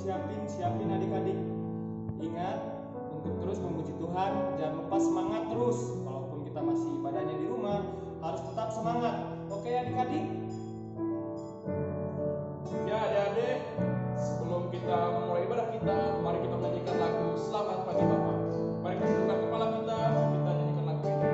siapin adik-adik. Ingat untuk terus memuji Tuhan, jangan lupa semangat terus. Walaupun kita masih ibadahnya di rumah, harus tetap semangat. Oke adik-adik? Ya adik-adik, sebelum kita memulai ibadah kita, mari kita menyanyikan lagu Selamat Pagi Bapak. Mari kita tundukkan kepala kita nyanyikan lagu ini.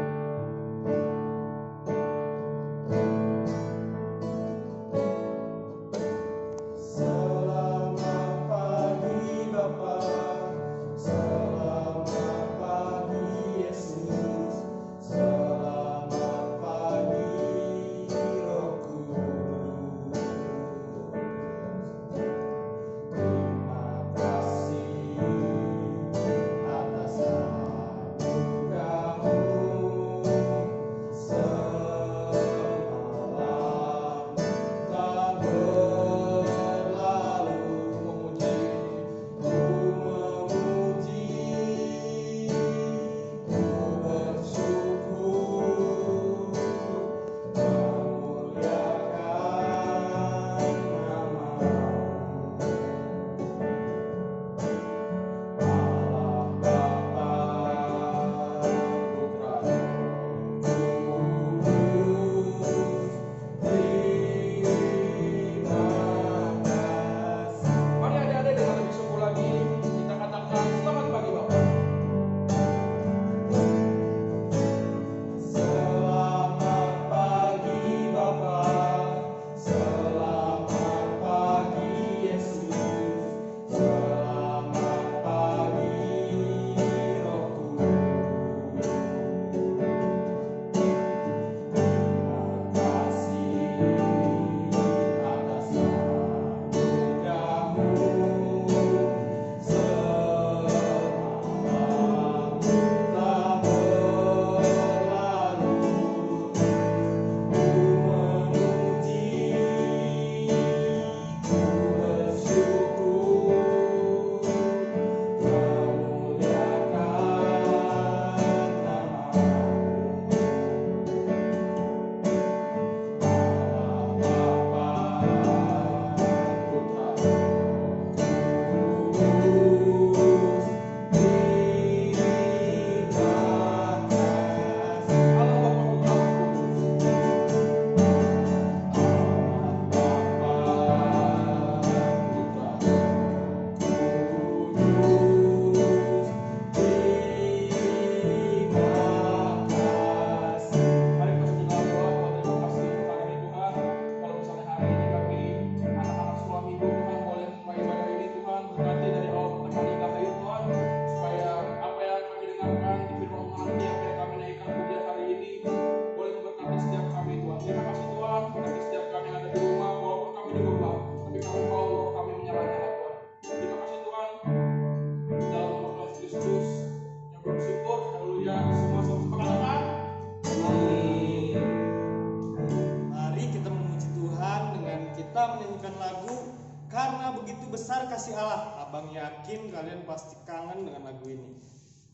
Kasih Allah. Abang yakin kalian pasti kangen dengan lagu ini.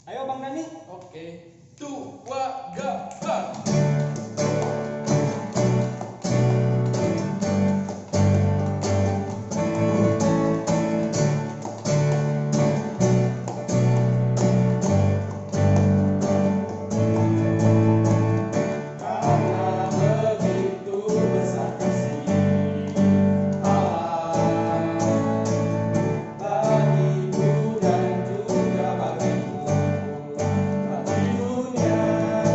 Ayo Bang Dani. Oke. 2, 3. Dunia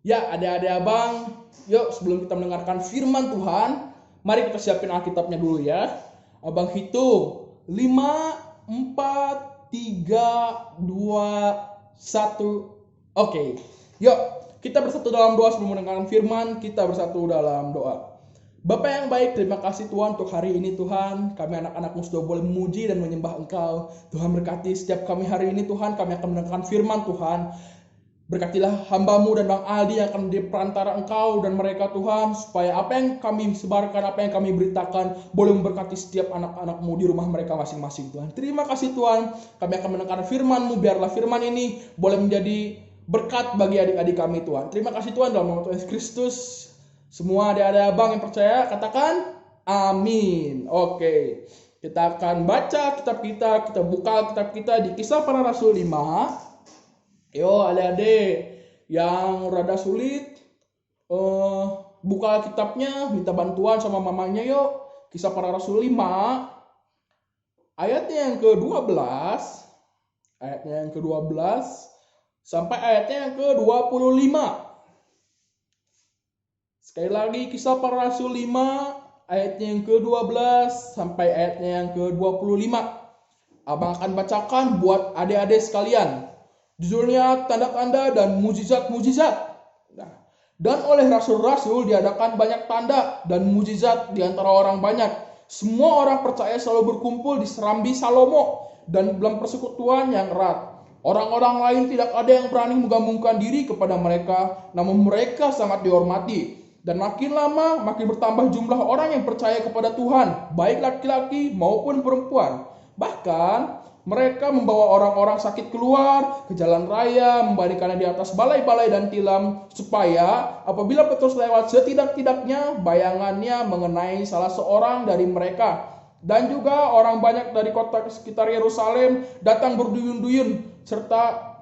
Ya, adik-adik abang, yuk sebelum kita mendengarkan firman Tuhan, mari kita siapin Alkitabnya dulu ya. Abang hitung 5, 4, 3, 2, 1. Oke, yuk kita bersatu dalam doa sebelum mendengarkan firman. Kita bersatu dalam doa. Bapa yang baik, terima kasih Tuhan untuk hari ini Tuhan. Kami anak-anak-Mu sudah boleh memuji dan menyembah Engkau. Tuhan berkati setiap kami hari ini Tuhan. Kami akan mendengarkan firman Tuhan. Berkatilah hamba-Mu dan Bang Aldi yang akan menjadi perantara Engkau dan mereka Tuhan. Supaya apa yang kami sebarkan, apa yang kami beritakan boleh memberkati setiap anak-anak-Mu di rumah mereka masing-masing Tuhan. Terima kasih Tuhan. Kami akan mendengarkan firman-Mu. Biarlah firman ini boleh menjadi berkat bagi adik-adik kami Tuhan. Terima kasih Tuhan dalam nama Tuhan Yesus Kristus. Semua adik-adik abang yang percaya katakan amin. Oke. Kita akan baca kitab kita buka kitab kita di Kisah Para Rasul 5. Yo adik-adik yang rada sulit buka kitabnya, minta bantuan sama mamanya yuk. Kisah Para Rasul 5 ayatnya yang ke-12 sampai ayatnya yang ke-25. Sekali lagi Kisah Para Rasul 5 ayatnya yang ke-12 sampai ayatnya yang ke-25. Abang akan bacakan buat adik-adik sekalian. Judulnya tanda-tanda dan mujizat-mujizat. Nah, dan oleh rasul-rasul diadakan banyak tanda dan mujizat di antara orang banyak. Semua orang percaya selalu berkumpul di serambi Salomo dan dalam persekutuan yang erat. Orang-orang lain tidak ada yang berani menggabungkan diri kepada mereka, namun mereka sangat dihormati. Dan makin lama makin bertambah jumlah orang yang percaya kepada Tuhan, baik laki-laki maupun perempuan. Bahkan mereka membawa orang-orang sakit keluar ke jalan raya, membaringkannya di atas balai-balai dan tilam, supaya apabila Petrus lewat setidak-tidaknya bayangannya mengenai salah seorang dari mereka. Dan juga orang banyak dari kota sekitar Yerusalem datang berduyun-duyun, serta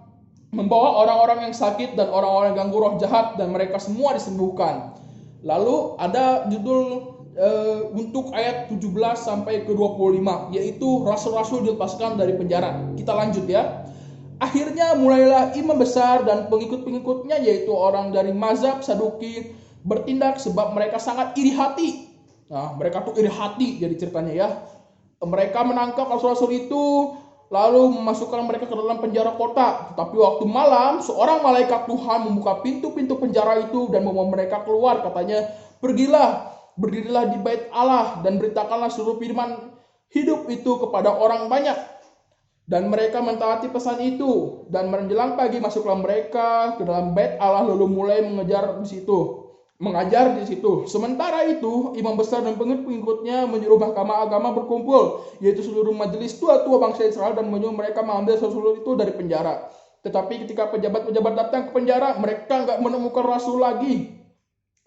membawa orang-orang yang sakit dan orang-orang yang ganggu roh jahat, dan mereka semua disembuhkan. Lalu ada judul untuk ayat 17 sampai ke 25, yaitu rasul-rasul dilepaskan dari penjara. Kita lanjut ya. Akhirnya mulailah imam besar dan pengikut-pengikutnya, yaitu orang dari mazhab Saduki, bertindak sebab mereka sangat iri hati. Nah, mereka tuh iri hati jadi ceritanya ya. Mereka menangkap rasul-rasul itu lalu memasukkan mereka ke dalam penjara kota. Tetapi waktu malam seorang malaikat Tuhan membuka pintu-pintu penjara itu dan membawa mereka keluar. Katanya, berdirilah di bait Allah dan beritakanlah seluruh firman hidup itu kepada orang banyak. Dan mereka mentaati pesan itu. Dan menjelang pagi masuklah mereka ke dalam bait Allah lalu mulai mengajar di situ. Sementara itu imam besar dan pengikut-pengikutnya menyuruh mahkamah agama berkumpul, yaitu seluruh majelis tua-tua bangsa Israel, dan menyuruh mereka mengambil rasul itu dari penjara. Tetapi ketika pejabat-pejabat datang ke penjara, mereka nggak menemukan rasul lagi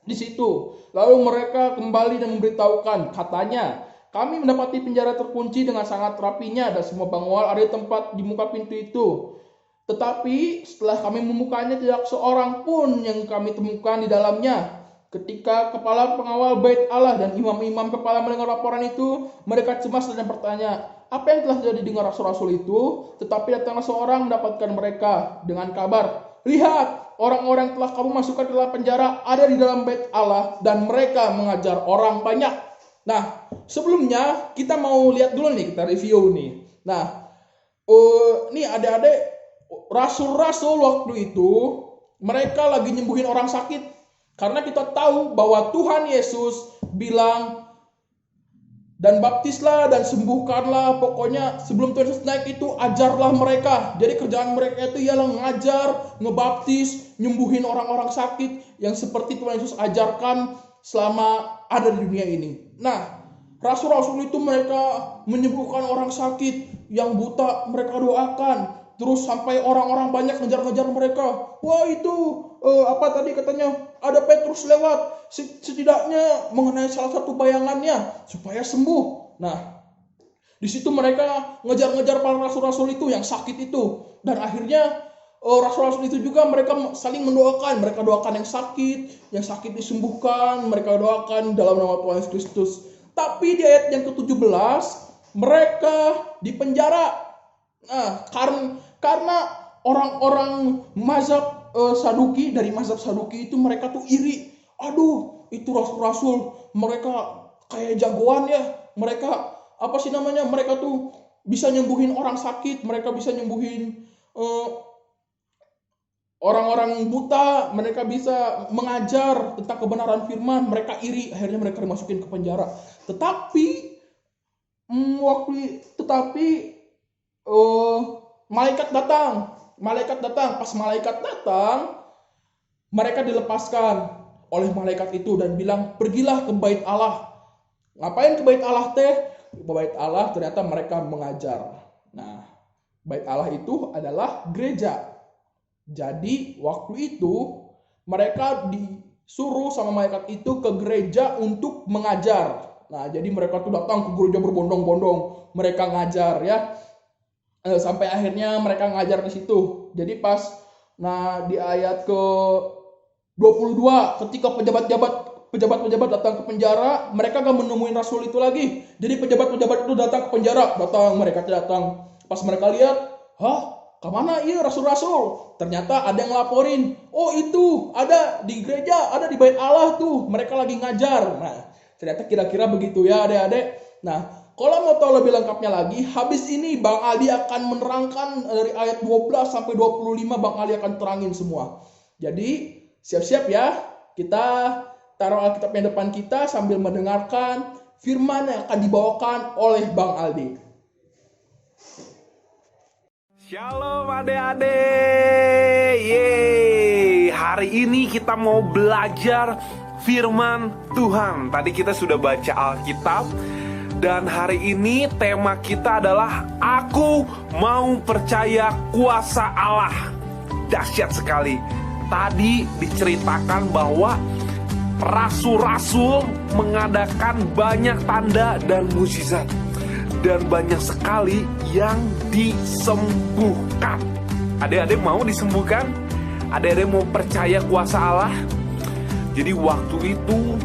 di situ. Lalu mereka kembali dan memberitahukan, katanya, kami mendapati penjara terkunci dengan sangat rapinya dan semua pengawal ada di tempat di muka pintu itu. Tetapi setelah kami membukanya tidak seorang pun yang kami temukan di dalamnya. Ketika kepala pengawal bait Allah dan imam-imam kepala mendengar laporan itu, mereka cemas dan bertanya, apa yang telah terjadi dengan rasul-rasul itu? Tetapi datanglah seorang mendapatkan mereka dengan kabar, lihat, orang-orang yang telah kamu masukkan ke dalam penjara ada di dalam bait Allah dan mereka mengajar orang banyak. Nah, sebelumnya kita mau lihat dulu nih, kita review nih. Nah, nih adik-adik, rasul-rasul waktu itu mereka lagi nyembuhin orang sakit. Karena kita tahu bahwa Tuhan Yesus bilang, dan baptislah dan sembuhkanlah. Pokoknya sebelum Tuhan Yesus naik itu ajarlah mereka. Jadi kerjaan mereka itu ialah ngajar, ngebaptis, nyembuhin orang-orang sakit yang seperti Tuhan Yesus ajarkan selama ada di dunia ini. Nah, rasul-rasul itu mereka menyembuhkan orang sakit, yang buta mereka doakan. Terus sampai orang-orang banyak ngejar-ngejar mereka. Wah itu apa tadi katanya, ada Petrus lewat, setidaknya mengenai salah satu bayangannya supaya sembuh. Nah, di situ mereka ngejar-ngejar para rasul-rasul itu yang sakit itu, dan akhirnya rasul-rasul itu juga mereka saling mendoakan. Mereka doakan yang sakit disembuhkan, mereka doakan dalam nama Tuhan Yesus Kristus. Tapi di ayat yang ke-17 mereka dipenjara. Nah, karena orang-orang mazhab Saduki, dari mazhab Saduki itu mereka tuh iri. Aduh, itu rasul-rasul mereka kayak jagoan ya. Mereka apa sih namanya? Mereka tuh bisa nyembuhin orang sakit, mereka bisa nyembuhin orang-orang buta, mereka bisa mengajar tentang kebenaran firman. Mereka iri, akhirnya mereka dimasukin ke penjara. Tetapi malaikat datang. Pas malaikat datang, mereka dilepaskan oleh malaikat itu dan bilang, pergilah ke bait Allah. Ngapain ke bait Allah teh? Ke bait Allah ternyata mereka mengajar. Nah, bait Allah itu adalah gereja. Jadi waktu itu mereka disuruh sama malaikat itu ke gereja untuk mengajar. Nah, jadi mereka tuh datang ke gereja berbondong-bondong, mereka ngajar ya. Sampai akhirnya mereka ngajar di situ. Jadi pas di ayat ke 22, ketika pejabat-pejabat datang ke penjara, mereka gak menemuin rasul itu lagi. Jadi pejabat-pejabat itu datang ke penjara, mereka datang. Pas mereka lihat, kemana iya rasul-rasul? Ternyata ada yang laporin, oh itu ada di gereja, ada di bait Allah tuh, mereka lagi ngajar. Nah, ternyata kira-kira begitu ya adik-adik. Nah, kalau mau tahu lebih lengkapnya lagi, habis ini Bang Aldi akan menerangkan dari ayat 12 sampai 25, Bang Aldi akan terangin semua. Jadi, siap-siap ya, kita taruh Alkitab yang depan kita sambil mendengarkan firman yang akan dibawakan oleh Bang Aldi. Shalom adik-adik. Yeay, hari ini kita mau belajar firman Tuhan. Tadi kita sudah baca Alkitab. Dan hari ini tema kita adalah Aku mau percaya kuasa Allah. Dahsyat sekali. Tadi diceritakan bahwa rasul-rasul mengadakan banyak tanda dan mukjizat. Dan banyak sekali yang disembuhkan. Adik-adik mau disembuhkan? Adik-adik mau percaya kuasa Allah? Jadi waktu itu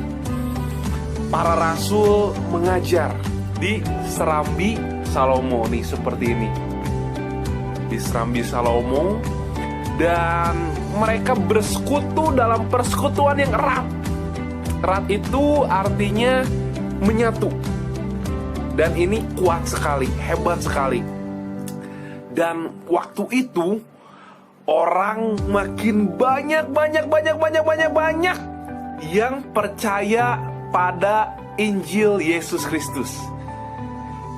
para rasul mengajar di Serambi Salomo nih, seperti ini. Di Serambi Salomo, dan mereka bersekutu dalam persekutuan yang erat. Erat itu artinya menyatu. Dan ini kuat sekali, hebat sekali. Dan waktu itu orang makin banyak yang percaya pada Injil Yesus Kristus.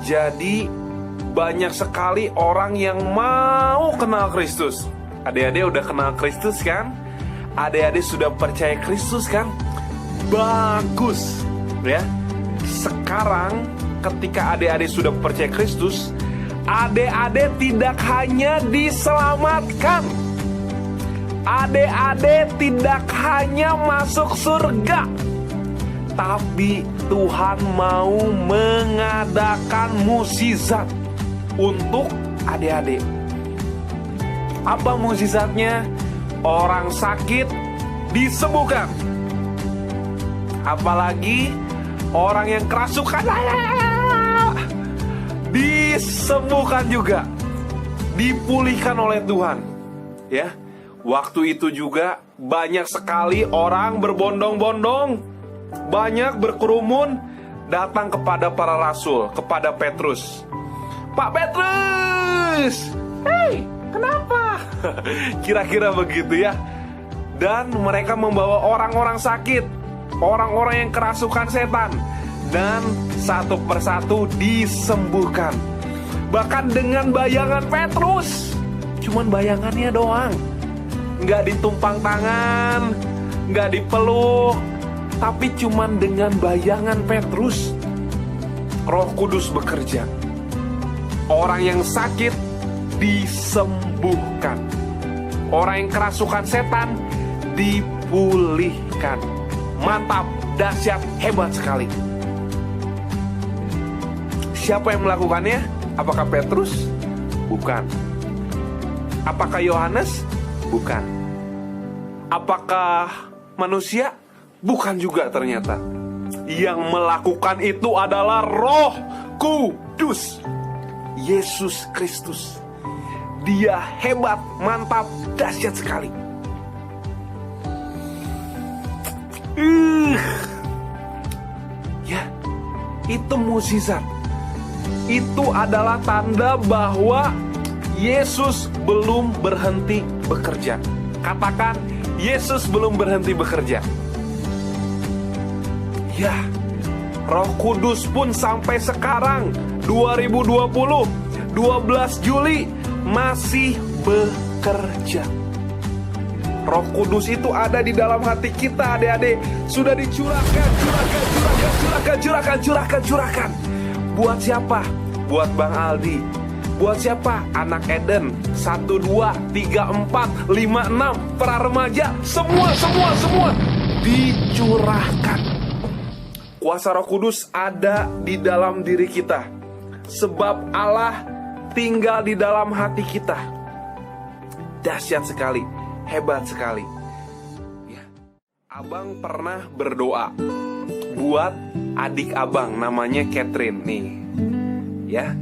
Jadi banyak sekali orang yang mau kenal Kristus. Adik-adik udah kenal Kristus kan? Adik-adik sudah percaya Kristus kan? Bagus ya. Sekarang ketika adik-adik sudah percaya Kristus, adik-adik tidak hanya diselamatkan, adik-adik tidak hanya masuk surga, tapi Tuhan mau mengadakan mukjizat untuk adik-adik. Apa mukjizatnya? Orang sakit disembuhkan. Apalagi orang yang kerasukan disembuhkan juga, dipulihkan oleh Tuhan. Ya, waktu itu juga banyak sekali orang berbondong-bondong, banyak berkerumun datang kepada para rasul, kepada Petrus. Pak Petrus, hei, kenapa? Kira-kira begitu ya. Dan mereka membawa orang-orang sakit, orang-orang yang kerasukan setan, dan satu persatu disembuhkan. Bahkan dengan bayangan Petrus. Cuman bayangannya doang, nggak ditumpang tangan, nggak dipeluk, tapi cuman dengan bayangan Petrus, Roh Kudus bekerja. Orang yang sakit disembuhkan, orang yang kerasukan setan dipulihkan. Mantap, dahsyat, hebat sekali. Siapa yang melakukannya? Apakah Petrus? Bukan. Apakah Yohanes? Bukan. Apakah manusia? Bukan juga ternyata. Yang melakukan itu adalah Roh Kudus, Yesus Kristus. Dia hebat, mantap, dahsyat sekali. Ya, itu mukjizat. Itu adalah tanda bahwa Yesus belum berhenti bekerja. Katakan, Yesus belum berhenti bekerja. Ya, Roh Kudus pun sampai sekarang 2020 12 Juli masih bekerja. Roh Kudus itu ada di dalam hati kita, adik-adik. Sudah dicurahkan. Buat siapa? Buat Bang Aldi. Buat siapa? Anak Eden 1, 2, 3, 4, 5, 6, para remaja. Semua dicurahkan. Kuasa Roh Kudus ada di dalam diri kita, sebab Allah tinggal di dalam hati kita. Dahsyat sekali, hebat sekali ya. Abang pernah berdoa buat adik abang, namanya Catherine nih ya.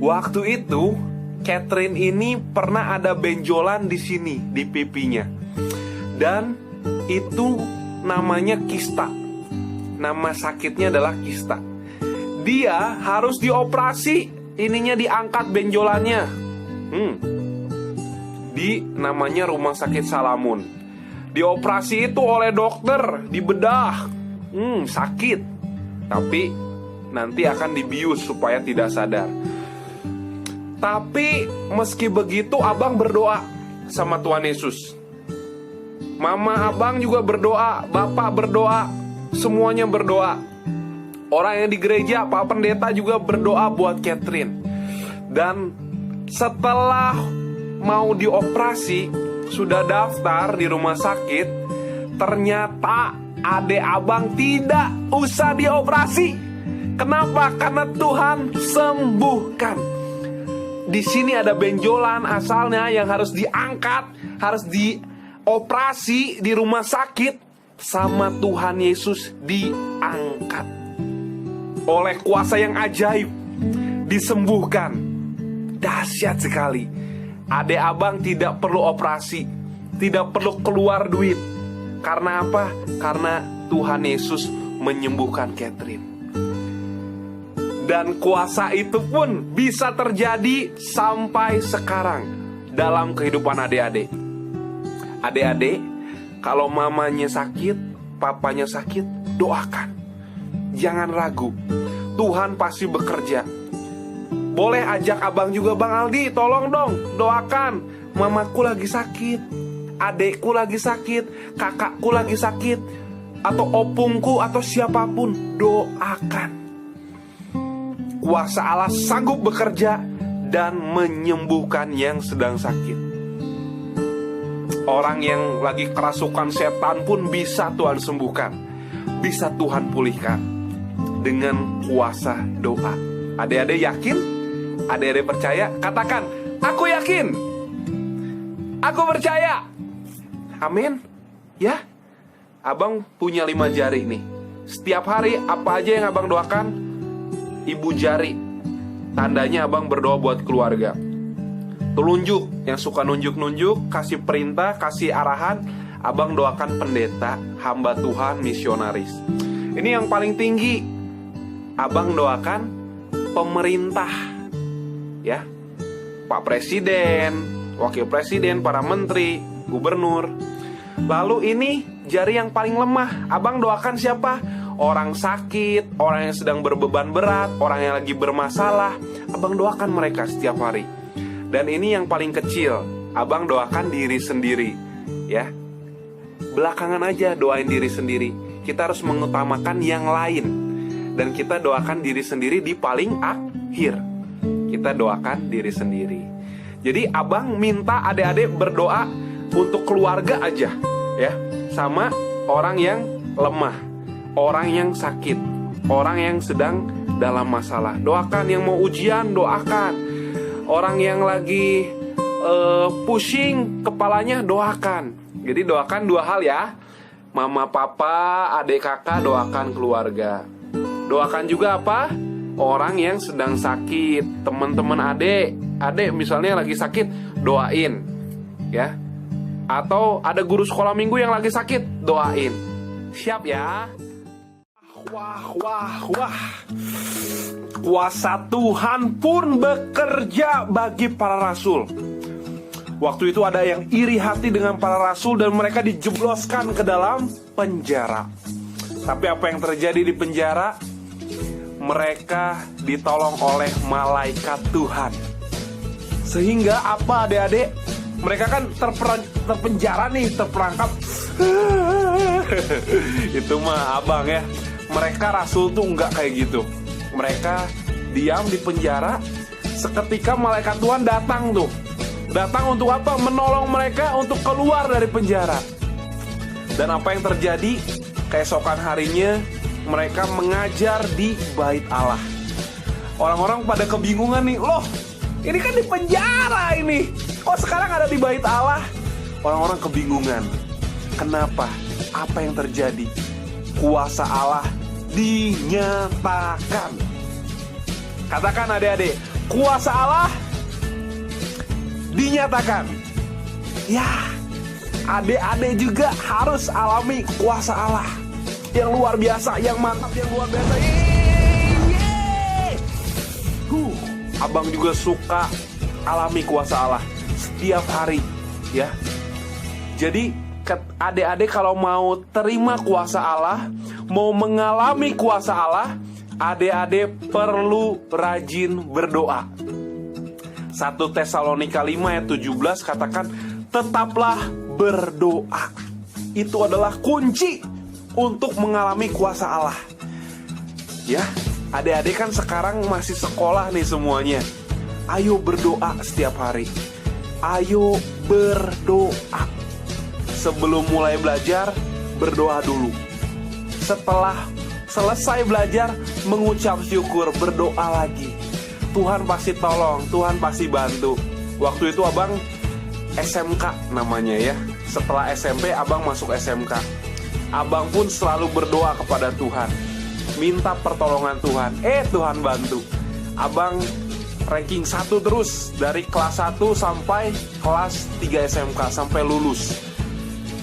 Waktu itu Catherine ini pernah ada benjolan di sini, di pipinya. Dan itu namanya kista. Nama sakitnya adalah kista. Dia harus dioperasi, ininya diangkat benjolannya. Di namanya Rumah Sakit Salamun. Dioperasi itu oleh dokter, dibedah. Sakit. Tapi nanti akan dibius supaya tidak sadar. Tapi meski begitu abang berdoa sama Tuhan Yesus. Mama abang juga berdoa, bapak berdoa, semuanya berdoa. Orang yang di gereja, Pak Pendeta juga berdoa buat Catherine. Dan setelah mau dioperasi, sudah daftar di rumah sakit, ternyata adik abang tidak usah dioperasi. Kenapa? Karena Tuhan sembuhkan. Di sini ada benjolan asalnya yang harus diangkat, harus dioperasi di rumah sakit, sama Tuhan Yesus diangkat. Oleh kuasa yang ajaib disembuhkan. Dahsyat sekali. Adik abang tidak perlu operasi, tidak perlu keluar duit. Karena apa? Karena Tuhan Yesus menyembuhkan Catherine. Dan kuasa itu pun bisa terjadi sampai sekarang dalam kehidupan adik-adik. Adik-adik, kalau mamanya sakit, papanya sakit, doakan. Jangan ragu, Tuhan pasti bekerja. Boleh ajak abang juga, Bang Aldi, tolong dong, doakan. Mamaku lagi sakit, adekku lagi sakit, kakakku lagi sakit, atau opungku, atau siapapun, doakan. Kuasa Allah sanggup bekerja dan menyembuhkan yang sedang sakit. Orang yang lagi kerasukan setan pun bisa Tuhan sembuhkan, bisa Tuhan pulihkan dengan kuasa doa. Adik-adik yakin? Adik-adik percaya? Katakan, aku yakin, aku percaya. Amin. Ya, abang punya 5 jari nih. Setiap hari apa aja yang abang doakan? Ibu jari, tandanya abang berdoa buat keluarga. Telunjuk, yang suka nunjuk-nunjuk, kasih perintah, kasih arahan, abang doakan pendeta, hamba Tuhan, misionaris. Ini yang paling tinggi, abang doakan pemerintah, ya, Pak Presiden, Wakil Presiden, para menteri, gubernur. Lalu ini jari yang paling lemah, abang doakan siapa? Orang sakit, orang yang sedang berbeban berat, orang yang lagi bermasalah, abang doakan mereka setiap hari. Dan ini yang paling kecil, abang doakan diri sendiri, ya. Belakangan aja doain diri sendiri. Kita harus mengutamakan yang lain. Dan kita doakan diri sendiri di paling akhir. Kita doakan diri sendiri. Jadi abang minta adik-adik berdoa untuk keluarga aja, ya, sama orang yang lemah, orang yang sakit, orang yang sedang dalam masalah. Doakan yang mau ujian, doakan. Orang yang lagi pusing kepalanya, doakan. Jadi doakan 2 hal ya. Mama, papa, adik, kakak, doakan keluarga. Doakan juga apa? Orang yang sedang sakit, teman-teman adik misalnya lagi sakit, doain, ya. Atau ada guru sekolah minggu yang lagi sakit, doain. Siap ya? Wah. Kuasa Tuhan pun bekerja bagi para rasul. Waktu itu ada yang iri hati dengan para rasul dan mereka dijebloskan ke dalam penjara. Tapi apa yang terjadi di penjara? Mereka ditolong oleh malaikat Tuhan. Sehingga apa adik-adik? Mereka kan terpenjara nih, terperangkap. Itu mah abang ya. Mereka rasul tuh nggak kayak gitu. Mereka diam di penjara. Seketika malaikat Tuhan datang tuh. Datang untuk apa? Menolong mereka untuk keluar dari penjara. Dan apa yang terjadi? Keesokan harinya mereka mengajar di bait Allah. Orang-orang pada kebingungan nih. Loh, ini kan di penjara ini. Kok sekarang ada di bait Allah? Orang-orang kebingungan. Kenapa? Apa yang terjadi? Kuasa Allah dinyatakan. Katakan adik-adik, kuasa Allah dinyatakan. Ya, adik-adik juga harus alami kuasa Allah yang luar biasa, yang mantap, yang luar biasa. Abang juga suka alami kuasa Allah setiap hari, ya. Jadi adik-adik kalau mau terima kuasa Allah, mau mengalami kuasa Allah, adik-adik perlu rajin berdoa. 1 Tesalonika 5 ayat 17 katakan, tetaplah berdoa. Itu adalah kunci untuk mengalami kuasa Allah. Ya, adik-adik kan sekarang masih sekolah nih semuanya. Ayo berdoa setiap hari. Ayo berdoa. Sebelum mulai belajar, berdoa dulu. Setelah selesai belajar, mengucap syukur, berdoa lagi. Tuhan pasti tolong, Tuhan pasti bantu. Waktu itu abang SMK namanya ya. Setelah SMP abang masuk SMK. Abang pun selalu berdoa kepada Tuhan, minta pertolongan Tuhan. Tuhan bantu. Abang ranking 1 terus dari kelas 1 sampai kelas 3 SMK sampai lulus.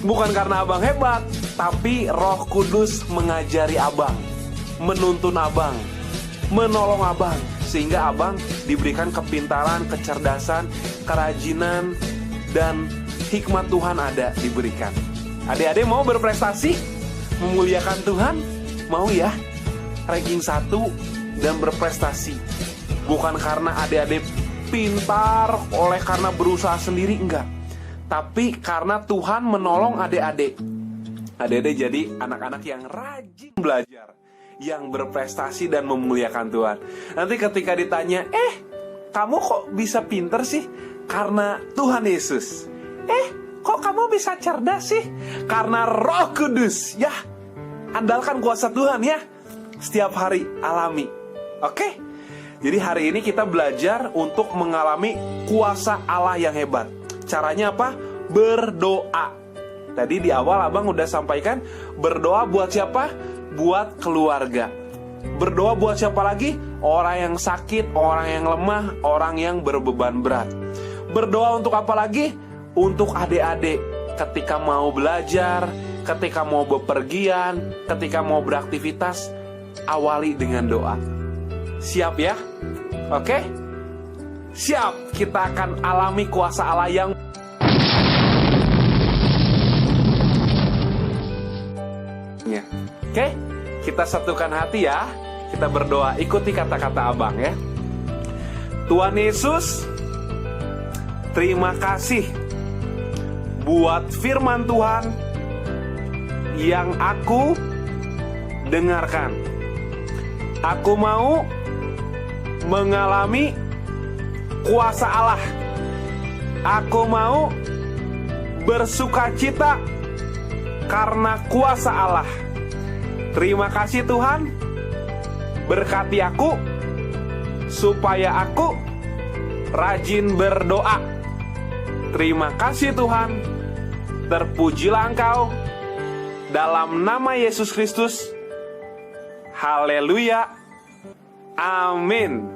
Bukan karena abang hebat, tapi Roh Kudus mengajari abang, menuntun abang, menolong abang, sehingga abang diberikan kepintaran, kecerdasan, kerajinan, dan hikmat Tuhan ada diberikan. Adik-adik mau berprestasi, memuliakan Tuhan? Mau ya? Ranking 1 dan berprestasi. Bukan karena adik-adik pintar, oleh karena berusaha sendiri, enggak. Tapi karena Tuhan menolong adik-adik. Adik-adik jadi anak-anak yang rajin belajar, yang berprestasi dan memuliakan Tuhan. Nanti ketika ditanya, kamu kok bisa pinter sih? Karena Tuhan Yesus. Kok kamu bisa cerdas sih? Karena Roh Kudus. Ya, andalkan kuasa Tuhan ya. Setiap hari alami. Oke? Jadi hari ini kita belajar untuk mengalami kuasa Allah yang hebat. Caranya apa? Berdoa. Tadi di awal abang udah sampaikan, berdoa buat siapa? Buat keluarga. Berdoa buat siapa lagi? Orang yang sakit, orang yang lemah, orang yang berbeban berat. Berdoa untuk apa lagi? Untuk adik-adik ketika mau belajar, ketika mau bepergian, ketika mau beraktivitas, awali dengan doa. Siap ya? Oke? Siap, kita akan alami kuasa Allah yang Oke? Kita satukan hati ya. Kita berdoa, ikuti kata-kata abang ya. Tuhan Yesus, terima kasih buat firman Tuhan yang aku dengarkan. Aku mau mengalami kuasa Allah. Aku mau bersukacita karena kuasa Allah. Terima kasih Tuhan, berkati aku supaya aku rajin berdoa. Terima kasih Tuhan, terpujilah Engkau, dalam nama Yesus Kristus. Haleluya, amin.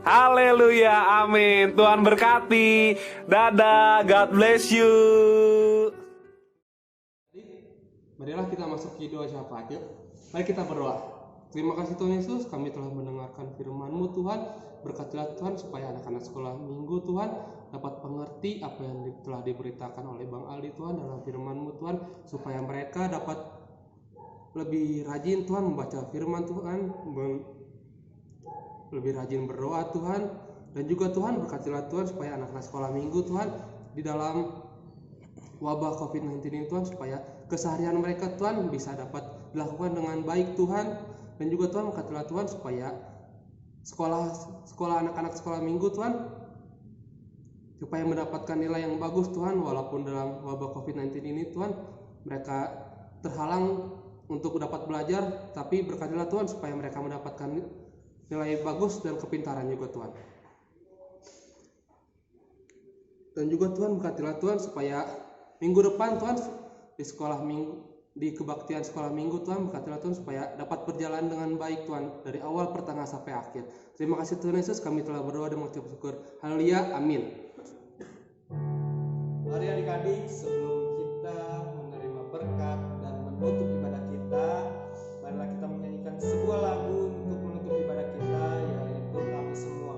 Haleluya, amin. Tuhan berkati. Dadah, God bless you. Marilah kita masuk ke doa syafaat yuk. Mari kita berdoa. Terima kasih Tuhan Yesus, kami telah mendengarkan firman-Mu Tuhan. Berkatilah Tuhan supaya anak-anak sekolah minggu Tuhan dapat mengerti apa yang telah diberitakan oleh Bang Aldi Tuhan dalam firman-Mu Tuhan, supaya mereka dapat lebih rajin Tuhan membaca firman Tuhan, lebih rajin berdoa Tuhan. Dan juga Tuhan berkatilah Tuhan supaya anak-anak sekolah minggu Tuhan di dalam wabah COVID-19 ini Tuhan, supaya keseharian mereka Tuhan bisa dapat dilakukan dengan baik Tuhan. Dan juga Tuhan berkatilah Tuhan supaya sekolah anak-anak sekolah minggu Tuhan supaya mendapatkan nilai yang bagus Tuhan, walaupun dalam wabah COVID-19 ini Tuhan mereka terhalang untuk dapat belajar, tapi berkatilah Tuhan supaya mereka mendapatkan nilai bagus dan kepintaran juga Tuhan. Dan juga Tuhan berkatilah Tuhan supaya minggu depan Tuhan di sekolah minggu, di kebaktian sekolah minggu Tuhan, berkatilah Tuhan supaya dapat berjalan dengan baik Tuhan dari awal pertengahan sampai akhir. Terima kasih Tuhan Yesus, kami telah berdoa dan mengucap syukur. Haleluya, amin. Mari adik-adik, sebelum kita menerima berkat dan menutup ibadah kita, marilah kita menyanyikan sebuah lagu untuk menutup ibadah kita, yaitu Kami Semua.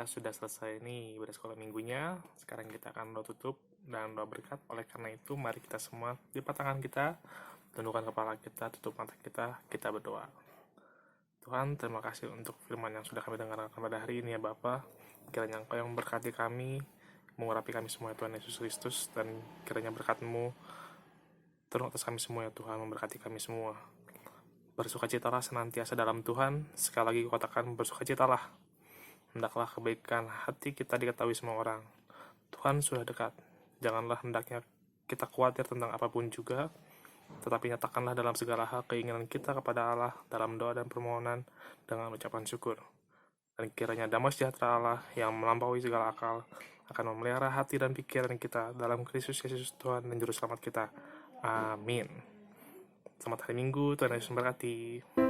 Sudah selesai nih ibadah sekolah minggunya. Sekarang kita akan doa tutup dan doa berkat. Oleh karena itu, mari kita semua lipat tangan kita, tundukkan kepala kita, tutup mata kita berdoa. Tuhan, terima kasih untuk firman yang sudah kami dengarkan pada hari ini ya Bapa. Kiranya Engkau yang memberkati kami, mengurapi kami semua ya Tuhan Yesus Kristus, dan kiranya berkat-Mu turun atas kami semua ya Tuhan, memberkati kami semua. Bersukacitalah senantiasa dalam Tuhan. Sekali lagi katakan bersukacitalah. Hendaklah kebaikan hati kita diketahui semua orang. Tuhan sudah dekat. Janganlah hendaknya kita khawatir tentang apapun juga, tetapi nyatakanlah dalam segala hal keinginan kita kepada Allah dalam doa dan permohonan dengan ucapan syukur. Dan kiranya damai sejahtera Allah yang melampaui segala akal akan memelihara hati dan pikiran kita dalam Kristus Yesus Tuhan dan Juru Selamat kita. Amin. Selamat hari Minggu, Tuhan Yesus memberkati.